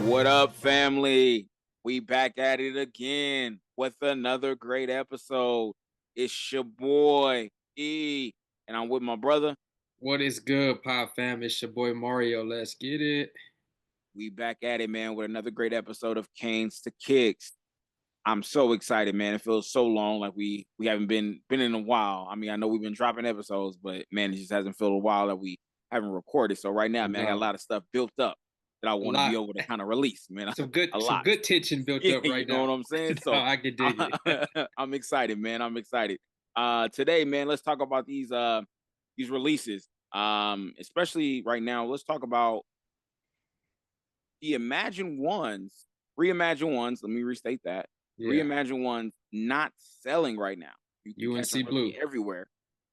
What up, family? We back at it again with another great episode. It's your boy E, and I'm with my brother. What is good, Pop fam? It's your boy Mario. Let's get it. We back at it, man, with another great episode of Canes2Kicks. I'm so excited, man. It feels so long, like we haven't been in a while. I mean, I know we've been dropping episodes, but man, it just hasn't felt a while that we haven't recorded. So right now, No man, I got a doubt. lot of stuff built up that I A want to be lot. able to kind of release, man. A Some lot. good tension built up You right know what now. I'm saying? No, So I can dig it. I'm excited, man. I'm excited. Today, man, let's talk about these releases. Especially right now, let's talk about the Imagine ones, Reimagine ones. Let me restate that. Yeah. Reimagine ones not selling right now. You can catch them UNC really Blue. everywhere.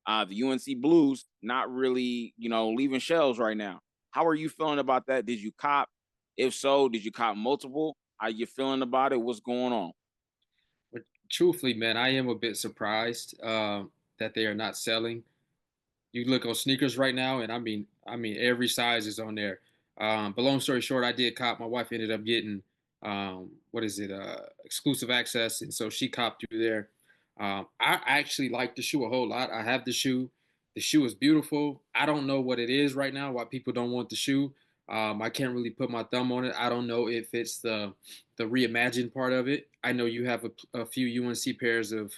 The UNC Blues not really, leaving shelves right now. How are you feeling about that? Did you cop? If so, did you cop multiple? How you feeling about it? What's going on? But truthfully, man, I am a bit surprised that they are not selling. You look on sneakers right now, and I mean, every size is on there. But long story short, I did cop. My wife ended up getting what is it? Exclusive access, and so she copped through there. I actually like the shoe a whole lot. I have the shoe. The shoe is beautiful. I don't know what it is right now. Why people don't want the shoe. I can't really put my thumb on it. I don't know if it's the reimagined part of it. I know you have a few UNC pairs of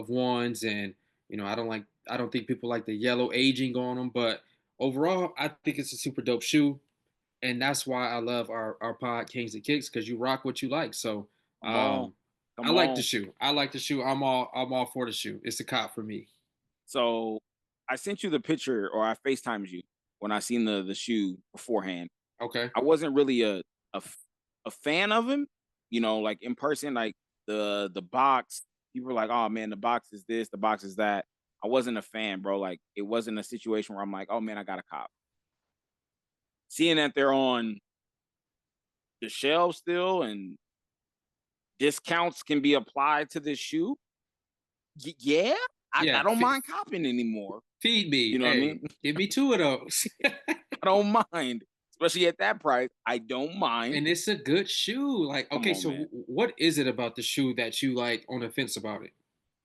ones, and I don't think people like the yellow aging on them, but overall, I think it's a super dope shoe, and that's why I love our pod Canes2Kicks because you rock what you like. So Come on. I Come like the on. shoe. I like the shoe. I'm all for the shoe. It's a cop for me. So I sent you the picture or I FaceTimed you when I seen the shoe beforehand. Okay. I wasn't really a a fan of him, like in person, like the box. People were like, "Oh man, the box is this, the box is that." I wasn't a fan, bro. Like it wasn't a situation where I'm like, "Oh man, I got a cop." Seeing that they're on the shelves still and discounts can be applied to this shoe, yeah, I Yeah. don't mind copping anymore. Feed me. You know what I mean? Hey, give me two of those. I don't mind, especially at that price. I don't mind. And it's a good shoe. Like, Come okay, on, so man. what is it about the shoe that you like on the fence about it?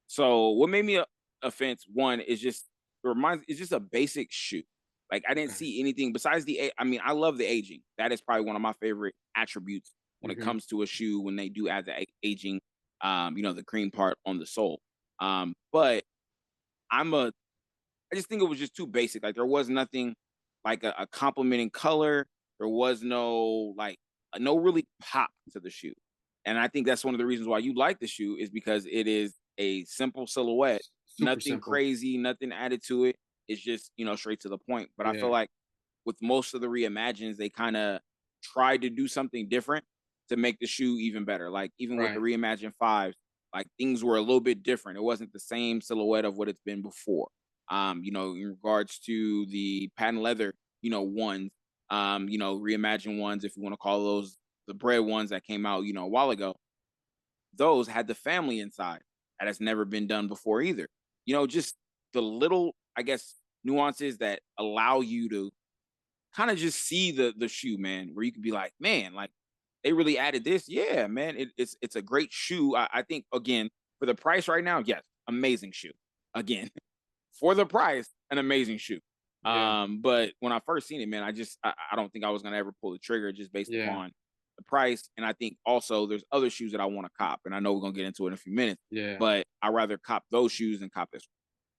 So what made me a offense? One is just it reminds. It's just a basic shoe. Like I didn't Okay. see anything besides I mean, I love the aging. That is probably one of my favorite attributes when it Hmm. comes to a shoe. When they do add the aging, the cream part on the sole. But I'm a. I just think it was just too basic. Like there was nothing like a complementing color. There was no really pop to the shoe. And I think that's one of the reasons why you like the shoe is because it is a simple silhouette, Super nothing simple. crazy, nothing added to it. It's just, straight to the point. But I feel Yeah. like with most of the reimagines, they kind of tried to do something different to make the shoe even better. Like even with the Right. reimagined fives, like things were a little bit different. It wasn't the same silhouette of what it's been before. In regards to the patent leather, ones, reimagined ones, if you want to call those the bread ones that came out, a while ago, those had the family inside. That has never been done before either. Just the little, I guess, nuances that allow you to kind of just see the shoe, man, where you could be like, man, like they really added this. Yeah, man, it's a great shoe. I think again for the price right now, yes, amazing shoe. Again, for the price, an amazing shoe. Yeah. But when I first seen it, man, I don't think I was gonna ever pull the trigger just based Yeah. upon the price. And I think also there's other shoes that I want to cop, and I know we're gonna get into it in a few minutes. Yeah. But I rather cop those shoes than cop this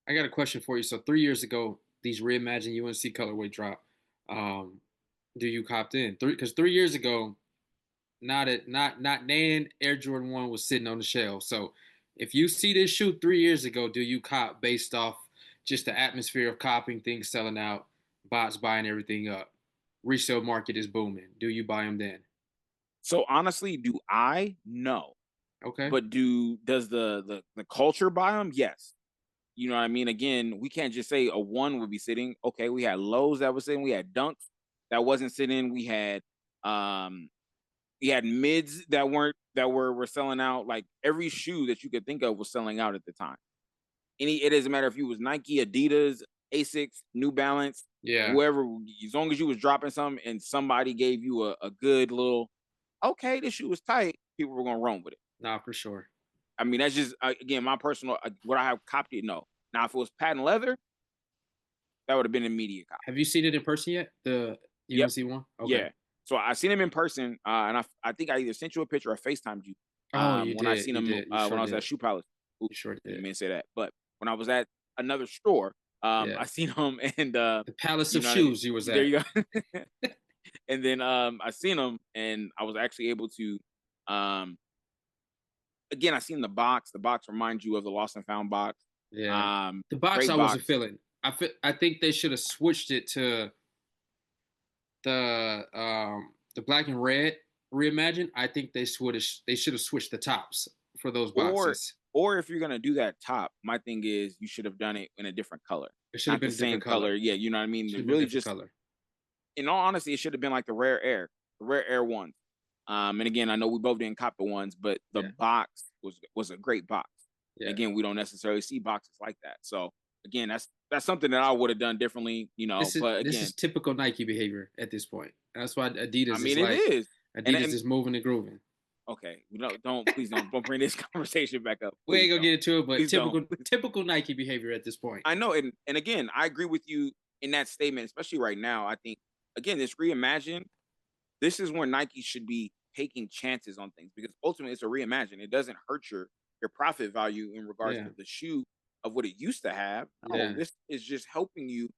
I got a question for you. So 3 years ago, these reimagined UNC colorway dropped. Um, do you copped in? Because 3 years ago, not Nan Air Jordan 1 was sitting on the shelf. So if you see this shoe 3 years ago, do you cop based off just the atmosphere of copying, things selling out, bots buying everything up? Resale market is booming. Do you buy them then? So honestly, do I? No. Okay. But does the culture buy them? Yes. You know what I mean? Again, we can't just say a one would be sitting. Okay, we had lows that was sitting, we had dunks that wasn't sitting, um we had mids that were selling out. Like every shoe that you could think of was selling out at the time. It doesn't matter if you was Nike, Adidas, Asics, New Balance, Yeah. whoever, as long as you was dropping something and somebody gave you a good little, okay, this shoe was tight, people were gonna run with it. Nah, for sure. I mean, that's just again my personal. Would I have copped it? No. Now, if it was patent leather, that would have been an immediate cop. Have you seen it in person yet? The Yep. UNC one? Okay. Yeah. So I seen him in person, and I think I either sent you a picture or FaceTimed you. Oh, you When I did. seen You him did. You when sure I was at did. Shoe Palace. Oops, You sure didn't did. mean to say that. But when I was at another store, Yeah. I seen him, and The Palace you of know, Shoes you was there at. you go. And then I seen him, and I was actually able to. Um, Again, I seen the box. The box reminds you of the Lost and Found box. Yeah. The box I Great wasn't box. feeling. I think they should have switched it to the black and red reimagine. I think they should have switched the tops for those Or boxes. or if you're gonna do that top, my thing is you should have done it in a different color, It should have not the been a same different color. color. Yeah, you know what I mean. Should To have been a really different just, color. in all honesty, it should have been like the Rare Air ones. And again, I know we both didn't cop the ones, but the Yeah. box was a great box. And Yeah. again, we don't necessarily see boxes like that. So again, that's something that I would have done differently, you know. But This is again, typical Nike behavior at this point. That's why I Adidas is mean, it like is. Adidas And is moving and grooving. okay, we don't please don't bring this conversation back up. We Please ain't gonna don't. get into it, but Please don't. typical Nike behavior at this point. I know, and again, I agree with you in that statement, especially right now. I think again, this reimagine, this is where Nike should be taking chances on things because ultimately it's a reimagine. It doesn't hurt your profit value in regards Yeah. to the shoe of what it used to have. No, Yeah. this is just helping you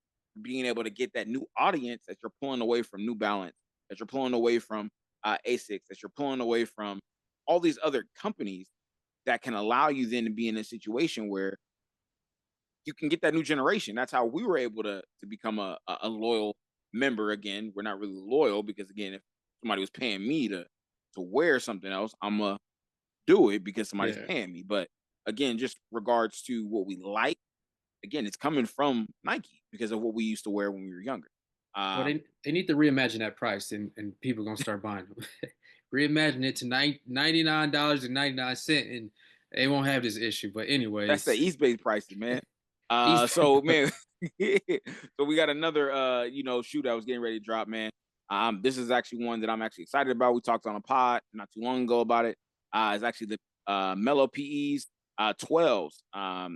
being able to get that new audience that you're pulling away from New Balance, that you're pulling away from Asics, that you're pulling away from all these other companies that can allow you then to be in a situation where you can get that new generation. That's how we were able to become a loyal member again. We're not really loyal because again, if somebody was paying me to wear something else, I'm gonna do it because somebody's Yeah. paying me. But again, just regards to what we like, again, it's coming from Nike because of what we used to wear when we were younger. Well, Um, they need to reimagine that price, and people gonna start buying them. Reimagine it to $99.99, and they won't have this issue. But that's the anyways, East Bay prices, man. East. So man, so we got another shoe that was getting ready to drop, man. This is actually one that I'm actually excited about. We talked on a pod not too long ago about it. It's actually the Melo PEs 12s.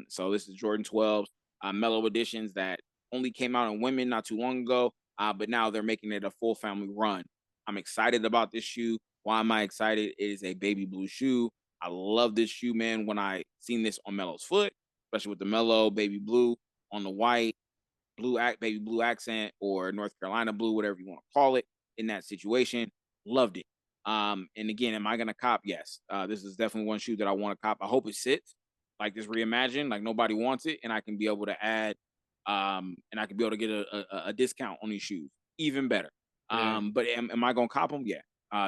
So this is Jordan 12s, Melo editions that only came out in women not too long ago. But now they're making it a full family run. I'm excited about this shoe. Why am I excited? It is a baby blue shoe. I love this shoe, man. When I seen this on Melo's foot, especially with the Melo baby blue on the white, baby blue accent, or North Carolina blue, whatever you want to call it, in that situation, loved it. And again, am I gonna cop? Yes. This is definitely one shoe that I want to cop. I hope it sits like this reimagine, like nobody wants it, and I can be able to add, and I can be able to get a discount on these shoes, even better. Yeah. But am I gonna cop them? Yeah.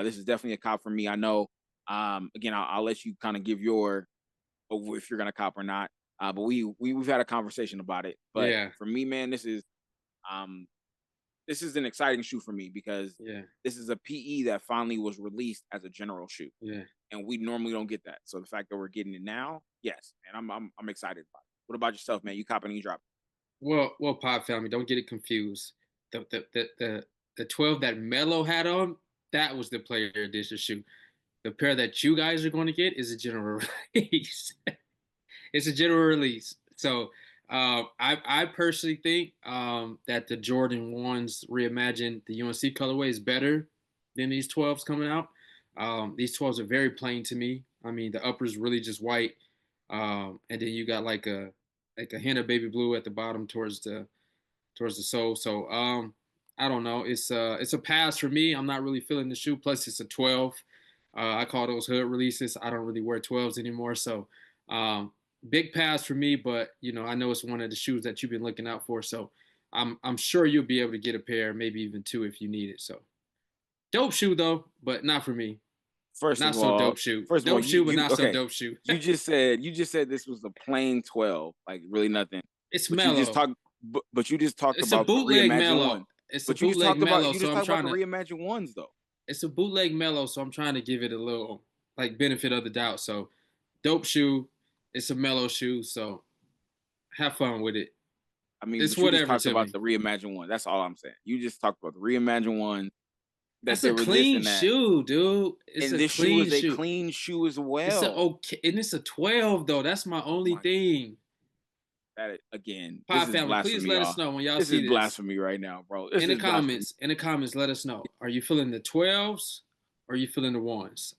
This is definitely a cop for me. I know. Again, I'll let you kind of give your if you're gonna cop or not. But we've had a conversation about it. But Yeah. for me, man, um this is an exciting shoe for me because Yeah. this is a PE that finally was released as a general shoe, Yeah. and we normally don't get that. So the fact that we're getting it now, yes, and I'm excited about it. What about yourself, man? You copping and you dropping? Well, Pod family, don't get it confused. The 12 that Melo had on, that was the player edition shoe. The pair that you guys are going to get is a general release. It's a general release. So I personally think that the Jordan ones reimagined the UNC colorway is better than these 12s coming out. These 12s are very plain to me. I mean, the upper is really just white, and then you got like a hint of baby blue at the bottom towards the sole. So I don't know. It's a pass for me. I'm not really feeling the shoe. Plus, it's a 12. I call those hood releases. I don't really wear 12s anymore. So big pass for me. But I know it's one of the shoes that you've been looking out for. So I'm sure you'll be able to get a pair, maybe even two if you need it. So dope shoe though, but not for me. First Not of so all, dope shoe. first of all, Dope shoe, but not so okay. dope shoe. You just said this was a plain 12, like really nothing. It's But you just mellow. talked but you just talked It's a about the bootleg reimagined mellow. ones. It's a But you just bootleg talked about mellow. you So just I'm talked about trying the to reimagined ones though. it's a bootleg mellow, so I'm trying to give it a little like benefit of the doubt. So dope shoe. It's a mellow shoe, so have fun with it. I mean, It's but you just whatever talked to about me. the reimagined one. That's all I'm saying. You just talked about the reimagined one, that That's they a were this clean and that. shoe, dude. It's And a this shoe clean is a shoe. clean shoe as It's a well. okay, and it's a 12 though. That's my Oh only my, thing. that again, this Pod is family, please blasphemy, let us y'all. know when y'all This see is this blasphemy right now, bro. This in the is blasphemy. comments. In the comments, let us know. Are you feeling the 12s or are you feeling the ones?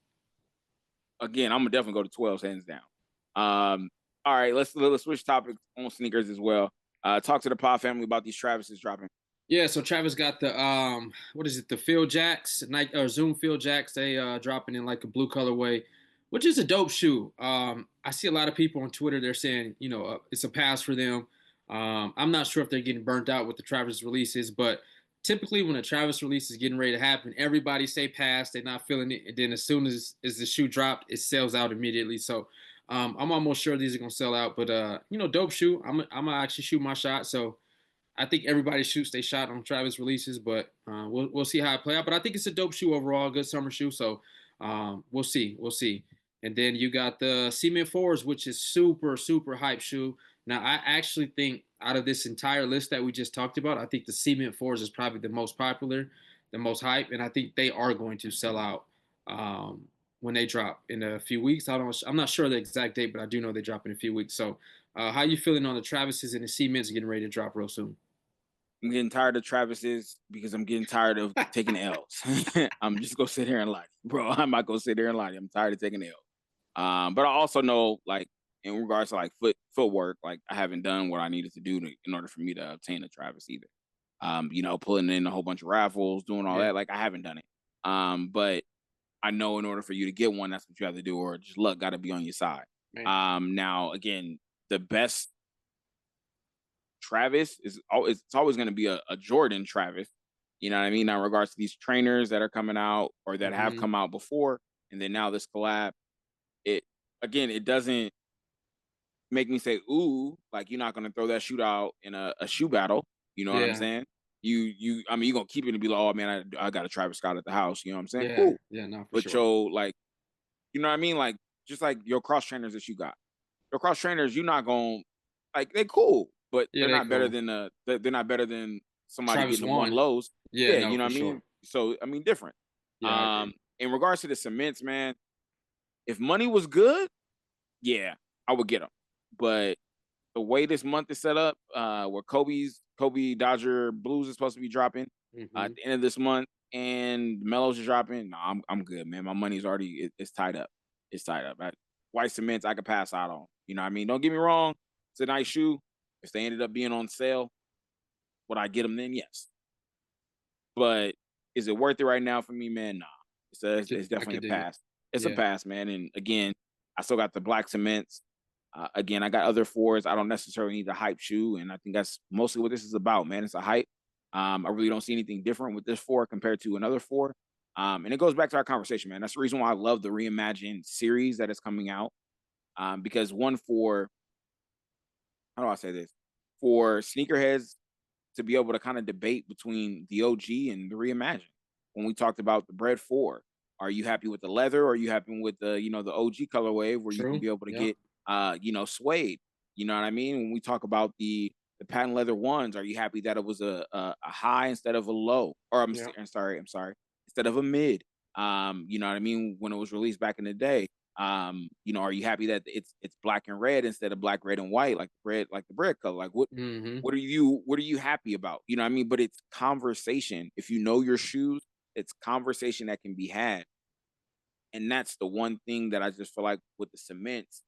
Again, I'm gonna definitely go to 12 hands down. All right, let's switch topics on sneakers as well. Talk to the pod family about these Travis's dropping. Yeah, so Travis got the what is it, the Field Jacks, Nike or Zoom Field Jacks. They dropping in like a blue colorway, which is a dope shoe. I see a lot of people on Twitter, they're saying, it's a pass for them. I'm not sure if they're getting burnt out with the Travis releases, but typically when a Travis release is getting ready to happen, everybody say pass, they're not feeling it, and then as soon as the shoe dropped, it sells out immediately. So I'm almost sure these are gonna sell out, but dope shoe. I'm gonna actually shoot my shot. So I think everybody shoots they shot on Travis releases, but we'll see how it play out. But I think it's a dope shoe overall, good summer shoe. So we'll see. And then you got the Cement Fours, which is super hype shoe. Now I actually think out of this entire list that we just talked about, I think the Cement Fours is probably the most popular, the most hype, and I think they are going to sell out when they drop in a few weeks. I'm not sure the exact date, but I do know they drop in a few weeks. So how you feeling on the Travises and the Cements getting ready to drop real soon? I'm getting tired of Travis's because I'm getting tired of taking L's. I'm just gonna sit here and lie, bro. I'm not gonna sit there and lie. I'm tired of taking L's. But I also know, like, in regards to like footwork, like I haven't done what I needed to do in order for me to obtain a Travis either. Pulling in a whole bunch of raffles, doing all Yeah, that, like I haven't done it. But I know in order for you to get one, that's what you have to do, or just luck got to be on your side. man. Now again, the best Travis is it's always going to be a Jordan Travis. You know what I mean? Now, in regards to these trainers that are coming out or that have Hmm. come out before, and then now this collab, it again, it doesn't make me say, "Ooh," like you're not going to throw that shootout in a shoe battle. You know what I'm Yeah, saying? I mean, you're gonna keep it and be like, "Oh man, I got a Travis Scott at the house." You know what I'm saying? yeah, Cool, yeah. No, for but sure. like, you know what I mean? Like, just like your cross trainers that you got. Your cross trainers, you're not going like they cool, but Yeah, they're they not better cool. than they're not better than somebody Travis getting the one one. lows. Yeah, Yeah, no, you know for what I mean? sure. So I mean different. Yeah, I agree. In regards to the cements, man, if money was good, yeah, I would get them. But the way this month is set up, where Kobe Dodger Blues is supposed to be dropping at Hmm. the end of this month, and Melo's is dropping. No, I'm good, man. My money's already it's tied up. It's tied up. White cements I could pass out on. You know what I mean? Don't get me wrong. It's a nice shoe. If they ended up being on sale, would I get them then? Yes. But is it worth it right now for me, man? Nah. It's I definitely could a dig it. pass. It's a Yeah, pass, man. And again, I still got the black cements. Again, I got other fours. I don't necessarily need the hype shoe, and I think that's mostly what this is about, man. It's a hype. I really don't see anything different with this four compared to another four. And it goes back to our conversation, man. That's the reason why I love the reimagined series that is coming out. Because one for how do I say this? For sneakerheads to be able to kind of debate between the OG and the reimagined. When we talked about the bread four, are you happy with the leather or are you happy with the OG colorway where you can true. be able to Yeah. get suede? You know what I mean? When we talk about the patent leather ones, are you happy that it was a high instead of a low? Or Yeah. I'm sorry, instead of a mid. You know what I mean? When it was released back in the day. Are you happy that it's black and red instead of black, red, and white, like the bread color? Like Hmm. what are you happy about? You know what I mean? But it's conversation. If you know your shoes, it's conversation that can be had. And that's the one thing that I just feel like with the cements,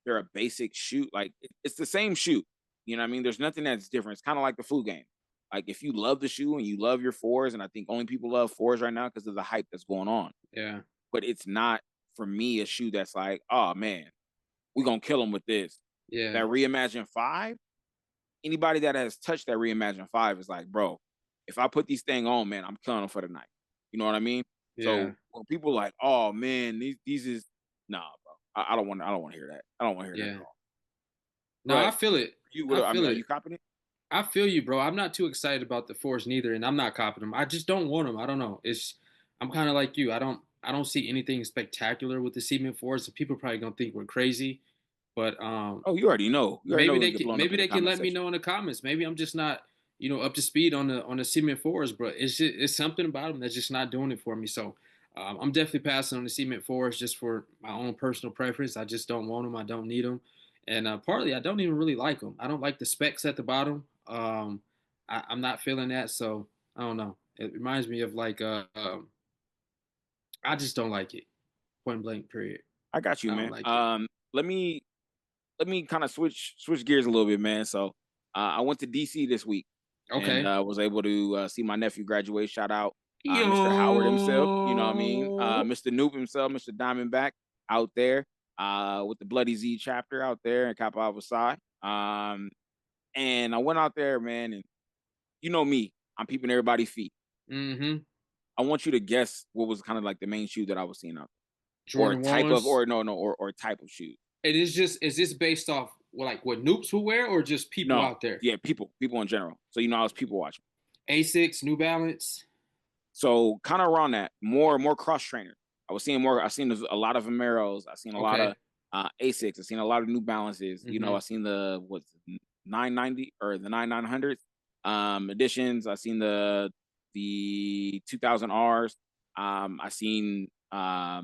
they're a basic shoe. Like it's the same shoe. You know what I mean? There's nothing that's different. It's kind of like the flu game. Like if you love the shoe and you love your fours, and I think only people love fours right now because of the hype that's going on. Yeah. But it's not for me a shoe that's like, oh man, we're gonna kill them with this. That Yeah. reimagined five, anybody that has touched that reimagined five is like, bro, if I put these thing on, man, I'm killing them for the night. You know what I mean? So Yeah. when people are like, oh man, these is nah, bro. I don't want to hear that. I don't want to hear that at Yeah. all. No, I But feel it. I I mean, feel are you it. copying it? I feel you, bro. I'm not too excited about the Force neither, and I'm not copying them. I just don't want them. I don't know. I'm kind of like you. I don't see anything spectacular with the Cement Force. People probably gonna think we're crazy, But Oh, you already know. You already know maybe we're they gonna get can blown up maybe in the they can comment let me section. know in the comments. Maybe I'm just not, up to speed on the cement fours, but it's something about them that's just not doing it for me. So I'm definitely passing on the cement fours just for my own personal preference. I just don't want them. I don't need them, and partly I don't even really like them. I don't like the specs at the bottom. I'm not feeling that, so I don't know. It reminds me of like I just don't like it. Point blank. Period. I got you, I don't man. like it. Let me kind of switch gears a little bit, man. So I went to DC this week and Okay. was able to see my nephew graduate. Shout out Mr. Howard himself. You know what I mean? Yo. Mr. Noob himself, Mr. Diamondback out there with the Bloody Z chapter out there in Kappa Alpha Psi. And I went out there, man, and you know me, I'm peeping everybody's feet. Mm-hmm. I want you to guess what was kind of like the main shoe that I was seeing out there, or Jordan type of, ones. or no, no, or type of shoe. It is this based off like what noobs will wear or just people No, out there? yeah, people in general. So I was people watching. Asics, New Balance. So kind of around that, more cross trainers. I was seeing more. I seen a lot of Vamaros. I seen a lot of Okay. Asics. I seen a lot of New Balances. Mm-hmm. I seen the what's 990 or the 9900s editions. I seen the 2000 Rs. I seen a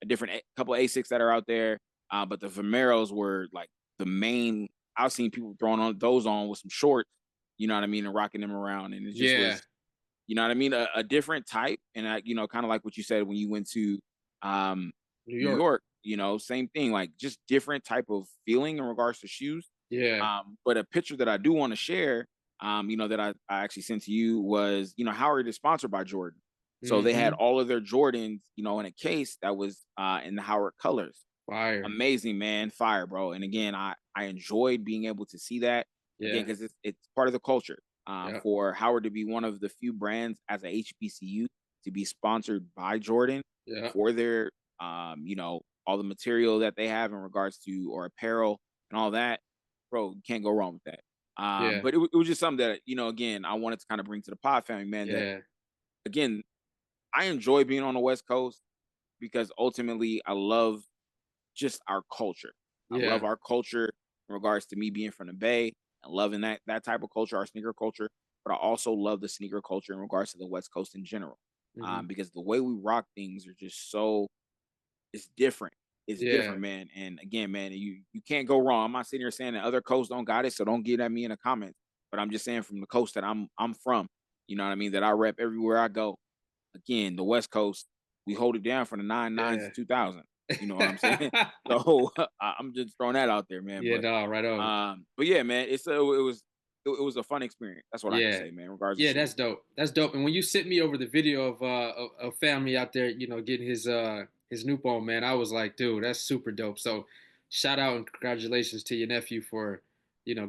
different couple of Asics that are out there. But the Vamaros were like the main. I've seen people throwing on those on with some shorts. You know what I mean, and rocking them around, and it just Yeah. was, you know what I mean? A different type. And kind of like what you said when you went to New New York. York, same thing, like just different type of feeling in regards to shoes. Yeah. But a picture that I do want to share, that I actually sent to you was, Howard is sponsored by Jordan. So they had Mm-hmm. all of their Jordans, in a case that was in the Howard colors. Fire. Amazing, man. Fire, bro. And again, I enjoyed being able to see that again Yeah. because it's part of the culture. Yeah. For Howard to be one of the few brands as a HBCU to be sponsored by Jordan Yeah. for their, all the material that they have in regards to or apparel and all that, bro, you can't go wrong with that. Yeah. But it was just something that, again, I wanted to kind of bring to the pod family, man, that Yeah. again, I enjoy being on the West Coast because ultimately I love just our culture. I love Yeah. our culture in regards to me being from the Bay and loving that type of culture, our sneaker culture. But I also love the sneaker culture in regards to the West Coast in general, Mm-hmm. because the way we rock things are just so, it's different. It's Yeah. different, man. And again, man, you can't go wrong. I'm not sitting here saying that other coasts don't got it, so don't get at me in the comments. But I'm just saying from the coast that I'm from, you know what I mean, that I rep everywhere I go. Again, the West Coast, we hold it down from the 99s to Yeah. 2000. You know what I'm saying? So I'm just throwing that out there, man. Yeah, no, right on. But yeah, man, it was a fun experience. That's what I can Yeah. say, man. In regards to Yeah, shoes, that's dope. That's dope. And when you sent me over the video of family out there, getting his Noop on, man, I was like, dude, that's super dope. So shout out and congratulations to your nephew for,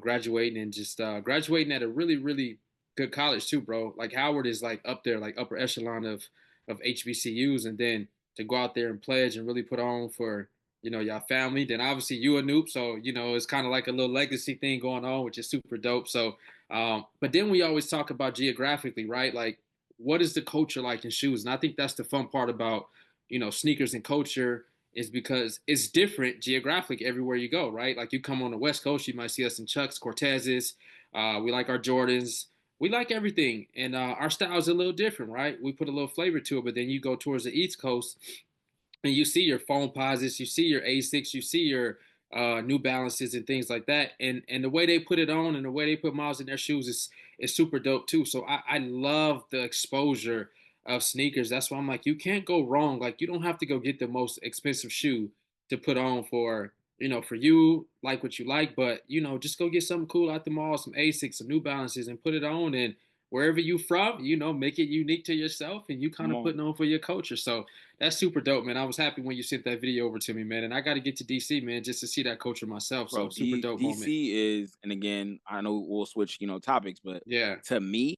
graduating and just graduating at a really, really good college too, bro. Like Howard is like up there, like upper echelon of HBCUs, and then to go out there and pledge and really put on for, your family. Then obviously you a Noop, so it's kind of like a little legacy thing going on, which is super dope. So but then we always talk about geographically, right? Like, what is the culture like in shoes? And I think that's the fun part about, sneakers and culture is because it's different geographically everywhere you go, right? Like you come on the West Coast, you might see us in Chucks, Cortezes. We like our Jordans. We like everything. And our style is a little different, right? We put a little flavor to it. But then you go towards the East Coast and you see your phone posits, you see your Asics, you see your New Balances and things like that, and the way they put it on and the way they put miles in their shoes is super dope too. So I love the exposure of sneakers. That's why I'm like, you can't go wrong. Like you don't have to go get the most expensive shoe to put on for for you like what you like, but just go get something cool out the mall, some Asics, some New Balances, and put it on and wherever you from, make it unique to yourself and you kind come of on, putting on for your culture. So that's super dope, man. I was happy when you sent that video over to me, man. And I got to get to DC, man, just to see that culture myself. bro. So super dope moment. DC is, and again, I know we'll switch, topics, but Yeah. to me,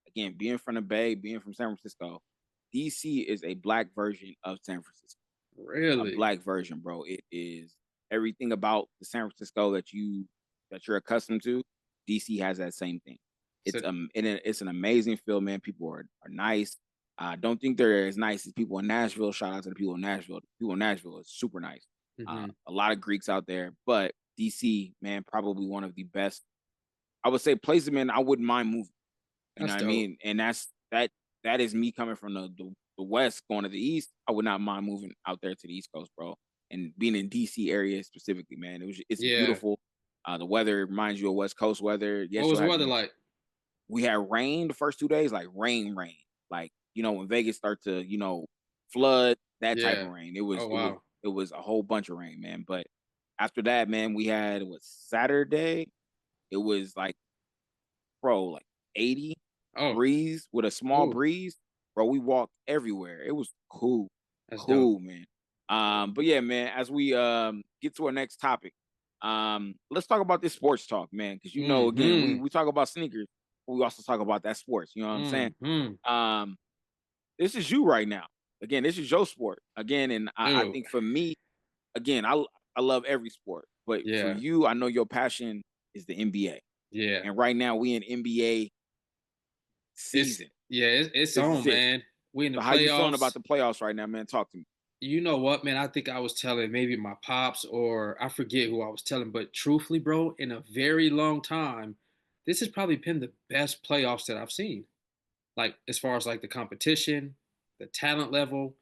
again, being from the Bay, being from San Francisco, DC is a black version of San Francisco. A Really? black version, bro. It is everything about the San Francisco that you're accustomed to. DC has that same thing. So It's an amazing feel, man. People are nice. I don't think they're as nice as people in Nashville. Shout out to the people in Nashville. The people in Nashville is super nice. Mhm. A lot of Greeks out there, but DC, man, probably one of the best. I would say places, man, I wouldn't mind moving. You know That's what I dope. mean? And that is me coming from the West going to the East. I would not mind moving out there to the East Coast, bro. And being in DC area specifically, man, it's Yeah. beautiful. The weather reminds you of West Coast weather. What Yes, was you'll the have weather like? we had rain the first 2 days, like rain. Like, when Vegas start to, flood, that type of Yeah. rain. Oh, wow. It was a whole bunch of rain, man. But after that, man, we had what Saturday, it was like, bro, like 80 Oh, breeze with a small ooh, breeze. Bro, we walked everywhere. It was cool. that's dope. Cool, man. But yeah, man, as we get to our next topic, let's talk about this sports talk, man. Cause again, we Mhm. we talk about sneakers, but we also talk about that sports, you know what I'm saying? Mhm. Um, this is you right now. Again, this is your sport. Again, and I Dude. think for me, again, I love every sport, but for Yeah. you, I know your passion is the NBA. Yeah. And right now we in NBA It's season. yeah, it's This is on, it. man. We in the So how you feeling about playoffs. the playoffs right now, man? Talk to me. You know what, man? I think I was telling maybe my pops or I forget who I was telling, but truthfully, bro, in a very long time, this has probably been the best playoffs that I've seen. Like as far as like the competition, the talent level,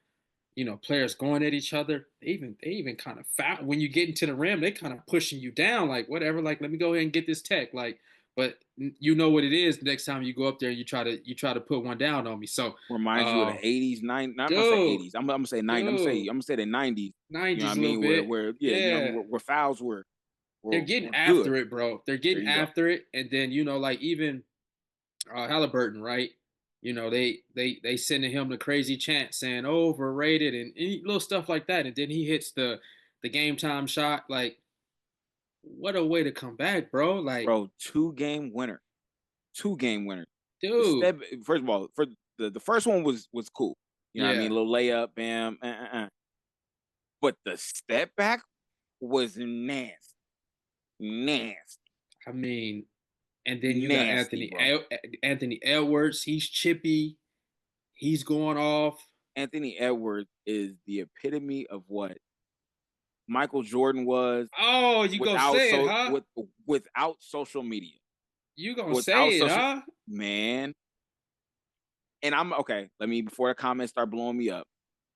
players going at each other. They even kind of foul when you get into the rim, they kind of pushing you down, like whatever, like let me go ahead and get this tech. Like, but you know what it is next time you go up there and you try to put one down on me. So Reminds you of uh the '80s, nine. Not I'm gonna say dude, '80s. I'm gonna say 90. dude, I'm gonna say the '90s. You know what I 90s a little mean? Where bit. where yeah, Yeah. where fouls They're getting were good. after it, bro. They're There getting you go. after it. And then, like even Halliburton, right? They sending him the crazy chant saying overrated and any little stuff like that, and then he hits the game time shot. Like, what a way to come back, bro! Like, Bro, 2 game winner. 2 game winner. The dude, step first of all, for the first one was cool. You know what I mean? yeah. A little layup, bam, But the step back was nasty. Nasty. I mean, and then you got Nasty, bro. Anthony Edwards. He's chippy. He's going off. Anthony Edwards is the epitome of what Michael Jordan was Oh, you gonna without say it, so huh? without social media. You gonna Without say it, social huh? man. And I'm okay. Let me before the comments start blowing me up.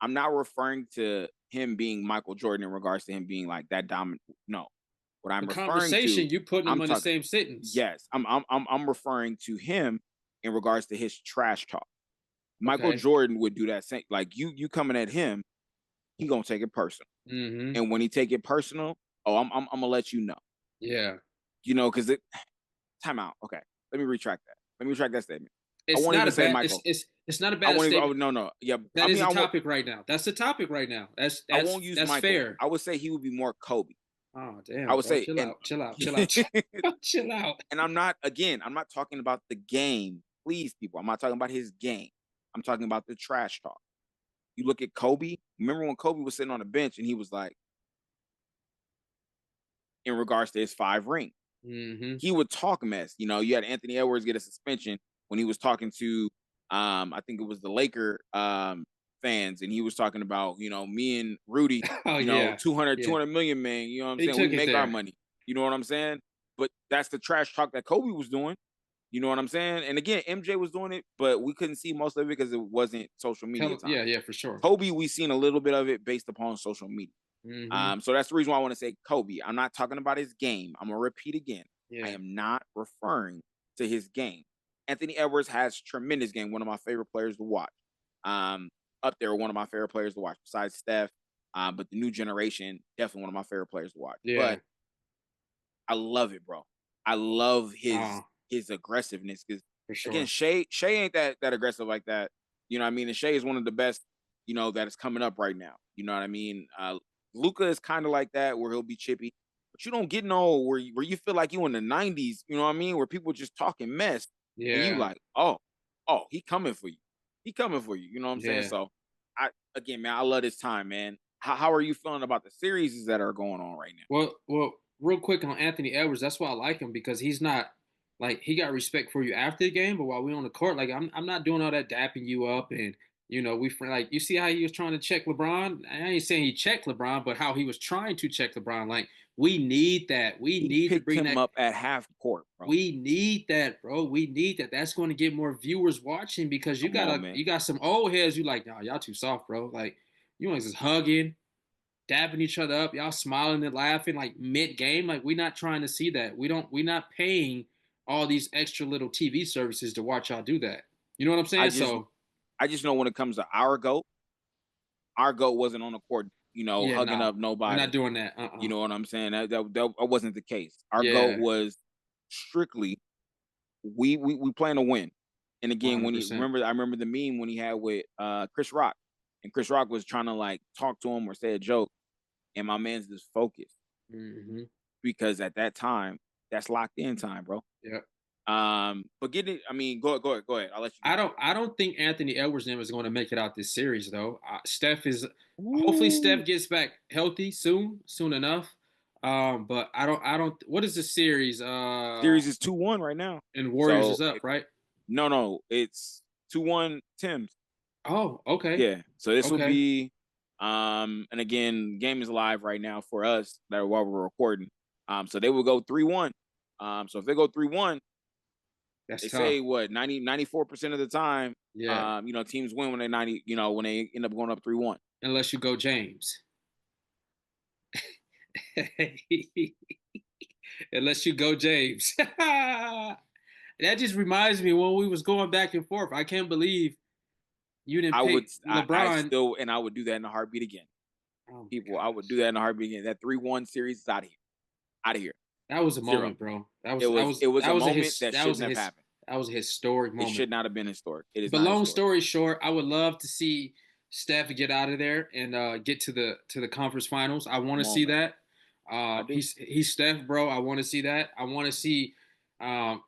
I'm not referring to him being Michael Jordan in regards to him being like that dominant. No. What The I'm referring to, conversation you putting them I'm in the talking same sentence. yes, I'm referring to him in regards to his trash talk. Michael Okay. Jordan would do that same like you coming at him, he gonna take it personal. Mm-hmm. And when he take it personal, oh, I'm gonna let you know. Yeah. Because it time out. Okay. Let me retract that. Let me retract that statement. I It's won't not even a say bad. It's Michael. it's it's not a I bad won't even oh statement. no no. Yeah. I That mean is a I won't topic right now. That's the topic right now. That's I that's won't use that's Michael. fair. I would say he would be more Kobe. Oh I damn, would bro. say Chill and out. Chill out. Chill out. Chill out. and I'm not talking about the game. Please, people. I'm not talking about his game. I'm talking about the trash talk. You look at Kobe. Remember when Kobe was sitting on the bench and he was like, in regards to his 5 rings, Mm-hmm. he would talk mess. You had Anthony Edwards get a suspension when he was talking to, I think it was the Laker fans, and he was talking about, me and Rudy, Oh yeah. 200, Yeah. 200 million, man. You know what I'm He saying? We took it make our there. money. You know what I'm saying? But that's the trash talk that Kobe was doing. You know what I'm saying? And again, MJ was doing it, but we couldn't see most of it because it wasn't social media time. Yeah, yeah, for sure. Kobe, we seen a little bit of it based upon social media. Mm-hmm. So that's the reason why I want to say Kobe. I'm not talking about his game. I'm gonna repeat again. I Yeah. am not referring to his game. Anthony Edwards has tremendous game. One of my favorite players to watch. Um, Up there, one of my favorite players to watch besides Steph. But the new generation, definitely one of my favorite players to watch. Yeah. But I love it, bro. I love No, his aggressiveness because for again, sure. Shea ain't that aggressive like that. You know what I mean? And Shea is one of the best, that is coming up right now. You know what I mean? Luca is kind of like that where he'll be chippy, but you don't get no where you feel like you in the '90s. You know what I mean? Where people just talking mess and you Yeah. like, oh, he coming for you. He coming for you. You know what I'm saying? Yeah. So again, man, I love this time, man. How are you feeling about the series that are going on right now? Well, real quick on Anthony Edwards, that's why I like him because he's not like he got respect for you after the game, but while we on the court, like I'm not doing all that dapping you up and Like you see how he was trying to check LeBron. I ain't saying he checked LeBron, but how he was trying to check LeBron. Like we need that. We He need to picked bring him that. up at half court, bro. We need that, bro. We need that. That's going to get more viewers watching because Come on, man. you got some old heads. You like, no, y'all too soft, bro. Like you want just hugging, dapping each other up, y'all smiling and laughing like mid game. Like we're not trying to see that. We're not paying all these extra little TV services to watch y'all do that. You know what I'm I saying? just So I just know when it comes to our goat wasn't on the court, yeah, hugging nah, up we're not nobody. doing that. You know what I'm saying? That wasn't the case. Our goat Yeah, was strictly we plan to win. And again, when he 100%. remember, I remember the meme when he had with Chris Rock, and Chris Rock was trying to like talk to him or say a joke, and my man's just focused Hmm. because at that time that's locked in time, bro. Yeah. But getting, I mean, go ahead. I'll let you get into I don't think Anthony Edwards is going to make it out this series though. Steph is it. hopefully Ooh, Steph gets back healthy soon enough. But I don't. What is the series? series is 2-1 right now. And Warriors So is up, right? no, it's 2-1 Tim's. Oh, okay, Yeah. So this will okay. be and again, game is live right now for us that while we're recording. So they will go 3-1. So if they go 3-1, That's they tough. say what 94% of the time, Yeah, teams win when they 90, when they end up going up 3-1. unless you go James. Unless you go James. That just reminds me when we was going back and forth. I can't believe you didn't pick I LeBron. still and I would do that in a heartbeat again. Oh my People, I would do gosh. that in a heartbeat again. That 3-1 series is out of here. Out of here. That was a Zero. moment, bro. It was a moment that That was shouldn't a have happened. that was a historic It moment. should not have been historic. It is But not long historic. story short, I would love to see Steph get out of there and get to the conference finals. I want to Come on, see man. that. I do. He's Steph, bro. I want to see that. I want to see. I'm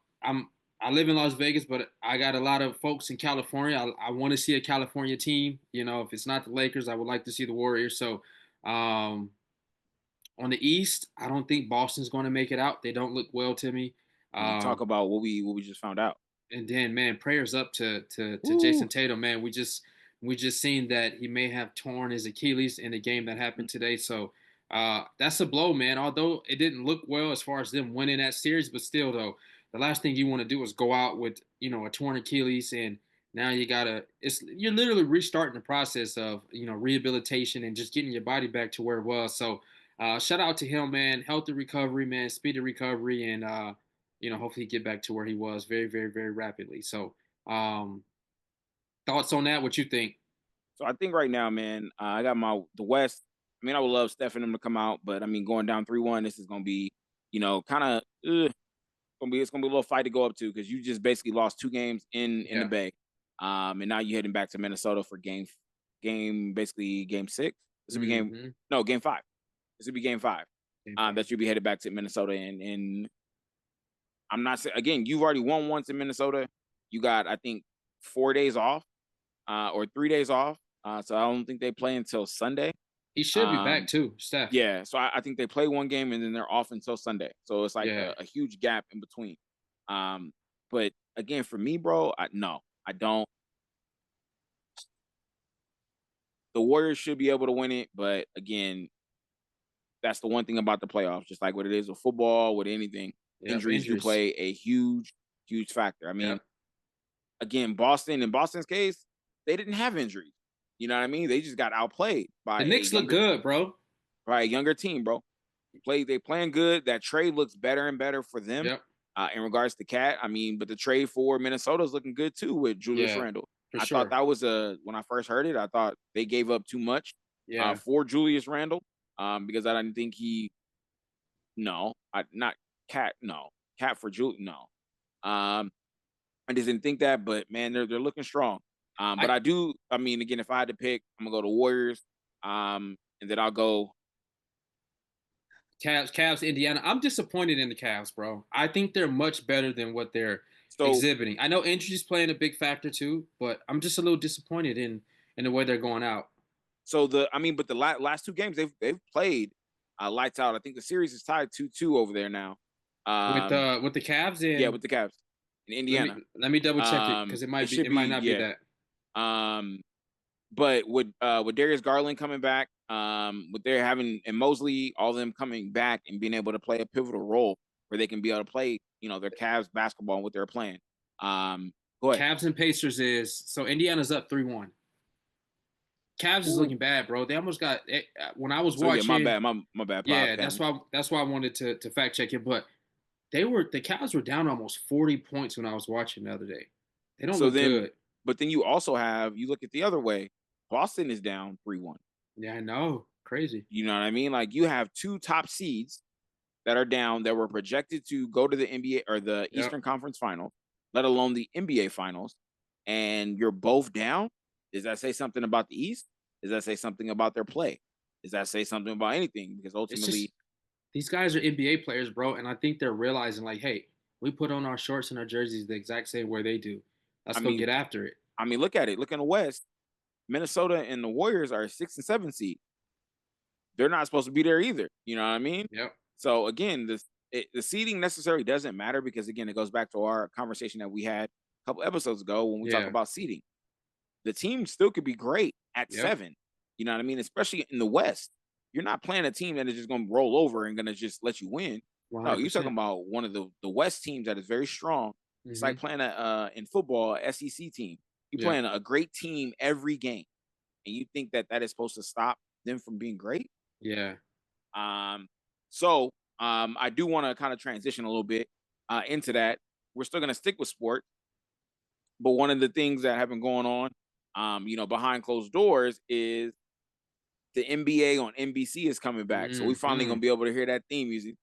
I live in Las Vegas, but I got a lot of folks in California. I want to see a California team. You know, if it's not the Lakers, I would like to see the Warriors. So um, on the East, I don't think Boston's going to make it out. They don't look well to me. And talk Um, about what we just found out. and then, man, prayers up to Woo. Jason Tatum, man. We just seen that he may have torn his Achilles in the game that happened today. So that's a blow, man. Although it didn't look well as far as them winning that series, but still, though, the last thing you want to do is go out with a torn Achilles, and now you're literally restarting the process of rehabilitation and just getting your body back to where it was. So shout out to him, man. Healthy recovery, man. Speedy recovery, and hopefully get back to where he was very, very, very rapidly. So, um, thoughts on that? What you think? So I think right now, man, I got the West. I mean, I would love Steph and them to come out, but I mean, going down 3-1, this is gonna be, kind of it's gonna be a little fight to go up to because you just basically lost 2 games in the Yeah. Bay, and now you're heading back to Minnesota for basically game 6. This will be Mm-hmm. game 5. This will be game 5. Game five. That you'll be headed back to Minnesota, and I'm not saying again, you've already won once in Minnesota. You got I think 4 days off, or 3 days off. So I don't think they play until Sunday. He should be back Um, too, Steph. yeah, so I think they play one game and then they're off until Sunday. So it's like Yeah. a huge gap in between. Um, but again, for me, bro, no, I don't. The Warriors should be able to win it, but again, that's the one thing about the playoffs. Just like what it is with football, with anything, Yep. injuries do Injuries. play a huge factor. I mean, Yep. again, Boston, in Boston's case, they didn't have injuries. You know what I mean? They just got outplayed The Knicks look good, bro. by a younger team, bro. They playing good. That trade looks better and better for them. Yep. In regards to Cat, I mean, but the trade for Minnesota is looking good too with Julius Yeah. Randle. For I thought sure. that was when I first heard it, I thought they gave up too much Yeah. for Julius Randle, because I didn't think no, not Cat, no, Cat for Julius, no. Um, I just didn't think that, but man, they're looking strong. But I I do. I mean, again, if I had to pick, I'm gonna go to Warriors. And then I'll go. Cavs, Indiana. I'm disappointed in the Cavs, bro. I think they're much better than what they're So exhibiting. I know injuries playing a big factor too, but I'm just a little disappointed in the way they're going out. I mean, but the last 2 games they've played lights out. I think the series is tied 2-2 over there now. With the Cavs Yeah, in with the Cavs in Indiana. let me double check it because It should it might be not be yeah. that. But with Darius Garland coming back, with their having and Mosley, all of them coming back and being able to play a pivotal role where they can be able to play, their Cavs basketball and what they're playing. Go ahead. Cavs and Pacers is so Indiana's up 3-1. Cavs is Ooh. looking bad, bro. They almost got when I was So yeah, my watching. bad, my bad, Yeah, Pat. that's why I wanted to fact check it. But the Cavs were down almost 40 points when I was watching the other day. They don't So look then, good. but then you also have you look at the other way. Boston is down 3-1. Yeah, I know. Crazy. You know what I mean? Like you have two top seeds that are down that were projected to go to the NBA or the Yep. Eastern Conference Finals, let alone the NBA Finals, and you're both down. Does that say something about the East? Does that say something about their play? Does that say something about anything? Because It's ultimately, just these guys are NBA players, bro, and I think they're realizing like, hey, we put on our shorts and our jerseys the exact same way they do. Let's I go mean, get after it. look at it. Look in the West. Minnesota and the Warriors are 6 and 7 seed. They're not supposed to be there either. You know what I mean? Yep. So again, the seeding necessarily doesn't matter because again, it goes back to our conversation that we had a couple episodes ago when we talk Yeah. about seeding. The team still could be great at Yep. 7. You know what I mean? Especially in the West. You're not playing a team that is just going to roll over and going to just let you win. No, you're talking 100%. about one of the West teams that is very strong. It's like Mm-hmm. playing in football, a SEC team. You're Yeah. playing a great team every game, and you think that that is supposed to stop them from being great. Yeah. Um, so I do want to kind of transition a little bit into that. We're still going to stick with sport, but one of the things that have been going on, behind closed doors is the NBA on NBC is coming back. So we finally Mm-hmm. gonna be able to hear that theme music.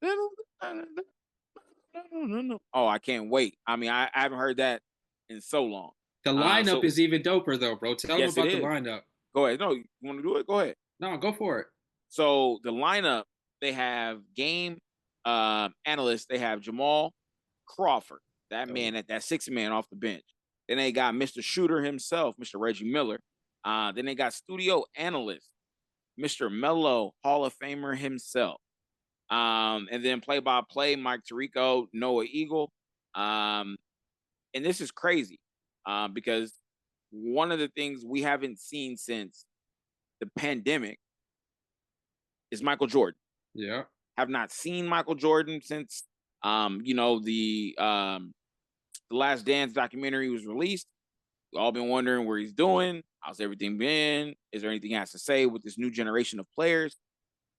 Oh, I can't wait. I mean, I haven't heard that in so long. The lineup So is even doper though, bro. Tell them yes, it about the is. lineup. Go ahead. No, you want to do it? Go ahead. No, go for it. So the lineup, they have game analysts. They have Jamal Crawford, that Oh, man at that 6 man off the bench. Then they got Mr. Shooter himself, Mr. Reggie Miller. Then they got studio analyst, Mr. Melo, Hall of Famer himself. And then play by play, Mike Tirico, Noah Eagle. Um, and this is crazy because one of the things we haven't seen since the pandemic is Michael Jordan. yeah. Have not seen Michael Jordan since the Last Dance documentary was released. We've all been wondering where he's doing. How's everything been? Is there anything he has to say with this new generation of players?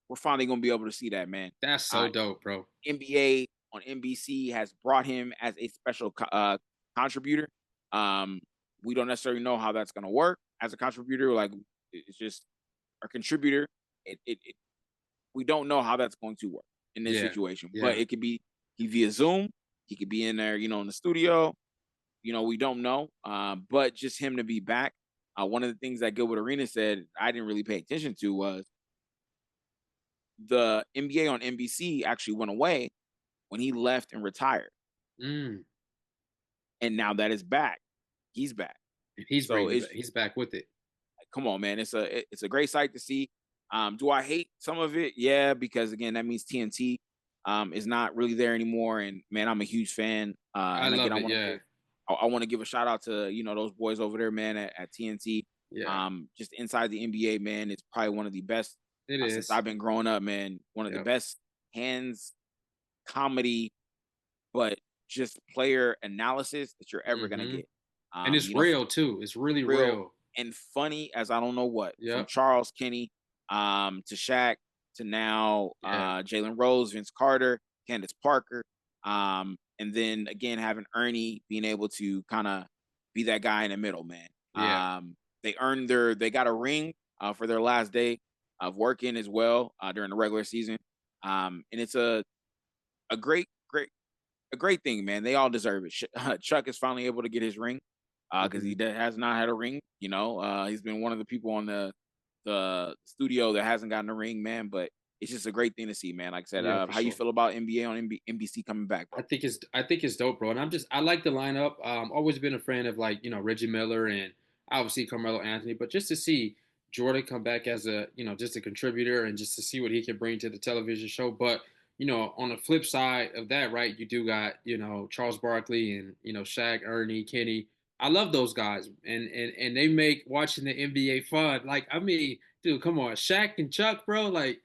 We're finally going to be able to see that, man. That's so dope, bro. NBA on NBC has brought him as a special contributor. Um, we don't necessarily know how that's going to work as a contributor. Like it's just a contributor. It we don't know how that's going to work in this Yeah. situation, but Yeah. it could be he via Zoom. He could be in there, in the studio. We don't know. But just him to be back. One of the things that Gilbert Arena said I didn't really pay attention to was the NBA on NBC actually went away when he left and retired. Mm. And now that is back. He's back. And he's So bringing it it's back. He's back with it. come on, man. It's a great sight to see. Do I hate some of it? Yeah, because again, that means TNT is not really there anymore. And man, I'm a huge fan. I And again, love it. Yeah. I want to give a shout out to those boys over there, man, at TNT. Yeah. Just inside the NBA, man, it's probably one of the best It since is. I've been growing up, man. One of the Yep. best hands comedy, but just player analysis that you're ever gonna Mm-hmm. get. And it's real too. It's really Real real. and funny as I don't know what. From Yep. Charles Kenny, to Shaq, to now Yeah. Jalen Rose, Vince Carter, Candace Parker, and then again having Ernie being able to kind of be that guy in the middle, man. Yeah. They got a ring for their last day of working as well during the regular season, and it's a great thing, man. They all deserve it. Chuck is finally able to get his ring because Mm-hmm. has not had a ring. He's been one of the people on the studio that hasn't gotten a ring, man. But it's just a great thing to see, man. Like I said, Yeah, for how you sure. feel about NBA on NBC coming back, bro? I think it's dope, bro. And I like the lineup. Always been a fan of like Reggie Miller and obviously Carmelo Anthony, but just to see Jordan come back as a just a contributor and just to see what he can bring to the television show. But on the flip side of that, right, you do got Charles Barkley and Shaq, Ernie, Kenny. I love those guys, and they make watching the NBA fun. Like, I mean, dude, come on, Shaq and Chuck, bro. Like,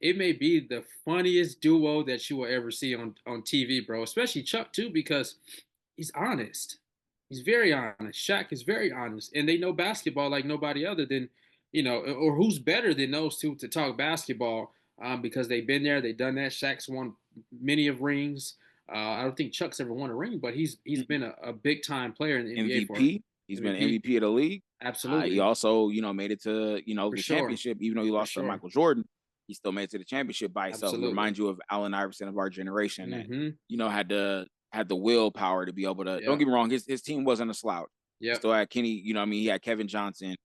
it may be the funniest duo that you will ever see on TV, bro. Especially Chuck too, because he's honest. He's very honest. Shaq is very honest, and they know basketball like nobody other than, or who's better than those two to talk basketball, because they've been there, they've done that. Shaq's won many of rings. I don't think Chuck's ever won a ring, but he's been a big time player in the NBA for MVP. He's been MVP. MVP of the league. He Absolutely, also, made it to, for the sure, championship. Even though he for lost to sure, Michael Jordan, he still made it to the championship by himself. He absolutely. reminds you of Allen Iverson of our generation that, Mm-hmm. had the willpower to be able to. Don't Yeah. get me wrong, his team wasn't a slouch. He Yep. still had Kenny. He had Kevin Johnson.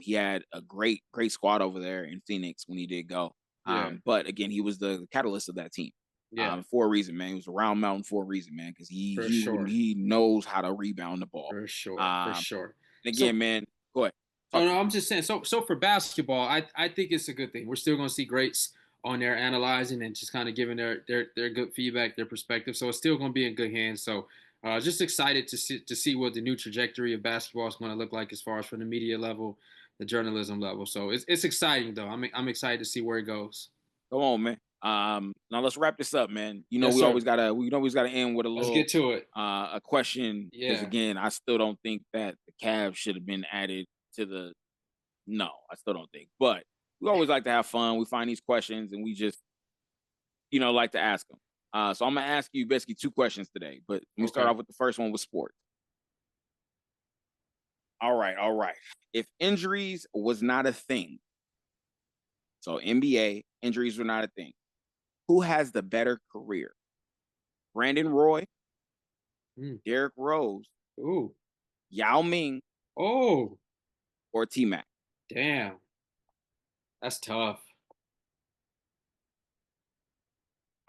He had a great squad over there in Phoenix when he did go. Yeah. But again, he was the catalyst of that team. Yeah. For a reason, man. He was around Mountain for a reason, man, because he For he sure. he knows how to rebound the ball. For sure. For Um, sure. and again, So, man, go ahead. oh Talk to no, me. I'm just saying. So for basketball, I think it's a good thing. We're still going to see greats on there analyzing and just kind of giving their good feedback, their perspective. So it's still going to be in good hands. So just excited to see what the new trajectory of basketball is going to look like as far as from the media level, the journalism level. So it's exciting though. I'm excited to see where it goes. Come on, man. Now let's wrap this up, man. Yes, sir. We always gotta end with a Let's little get to it. a question because Yeah. again, I still don't think that the Cavs should have been added to the. No, I still don't think. But we always like to have fun. We find these questions and we just like to ask them. So I'm gonna ask you basically two questions today. But let me start Okay. off with the first one with sports. All right, all right. If injuries was not a thing, so NBA injuries were not a thing, who has the better career? Brandon Roy, Mm. Derrick Rose, Ooh. Yao Ming, Oh. or T Mac? Damn. That's tough.